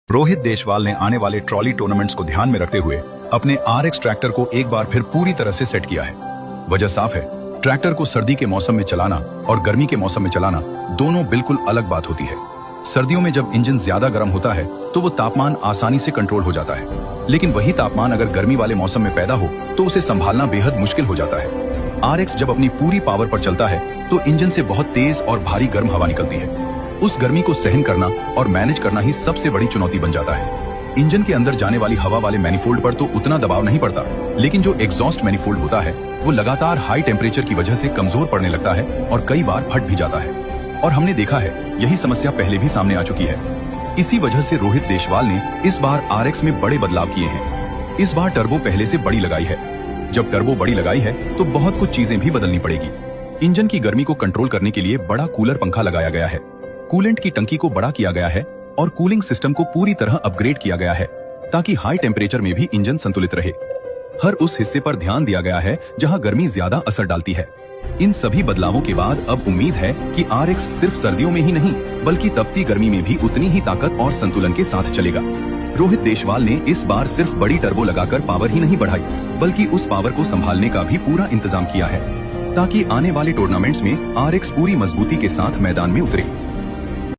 रोहित देशवाल ने आने वाले ट्रॉली टूर्नामेंट्स को ध्यान में रखते हुए अपने RX ट्रैक्टर को एक बार फिर पूरी तरह से सेट किया है। वजह साफ है, ट्रैक्टर को सर्दी के मौसम में चलाना और गर्मी के मौसम में चलाना दोनों बिल्कुल अलग बात होती है। सर्दियों में जब इंजन ज्यादा गर्म होता है तो वो तापमान आसानी से कंट्रोल हो जाता है, लेकिन वही तापमान अगर गर्मी वाले मौसम में पैदा हो तो उसे संभालना बेहद मुश्किल हो जाता है। RX जब अपनी पूरी पावर पर चलता है तो इंजन से बहुत तेज और भारी गर्म हवा निकलती है। उस गर्मी को सहन करना और मैनेज करना ही सबसे बड़ी चुनौती बन जाता है। इंजन के अंदर जाने वाली हवा वाले मैनिफोल्ड पर तो उतना दबाव नहीं पड़ता, लेकिन जो एग्जॉस्ट मैनिफोल्ड होता है वो लगातार हाई टेम्परेचर की वजह से कमजोर पड़ने लगता है और कई बार फट भी जाता है। और हमने देखा है यही समस्या पहले भी सामने आ चुकी है। इसी वजह से रोहित देशवाल ने इस बार RX में बड़े बदलाव किए हैं। इस बार टर्बो पहले से बड़ी लगाई है। जब टर्बो बड़ी लगाई है तो बहुत कुछ चीजें भी बदलनी पड़ेगी। इंजन की गर्मी को कंट्रोल करने के लिए बड़ा कूलर पंखा लगाया गया है। कूलेंट की टंकी को बड़ा किया गया है और कूलिंग सिस्टम को पूरी तरह अपग्रेड किया गया है ताकि हाई टेम्परेचर में भी इंजन संतुलित रहे। हर उस हिस्से पर ध्यान दिया गया है जहां गर्मी ज्यादा असर डालती है। इन सभी बदलावों के बाद अब उम्मीद है कि RX सिर्फ सर्दियों में ही नहीं बल्कि तपती गर्मी में भी उतनी ही ताकत और संतुलन के साथ चलेगा। रोहित देशवाल ने इस बार सिर्फ बड़ी टर्बो लगाकर पावर ही नहीं बढ़ाई बल्कि उस पावर को संभालने का भी पूरा इंतजाम किया है ताकि आने वाले टूर्नामेंट्स में RX पूरी मजबूती के साथ मैदान में उतरे।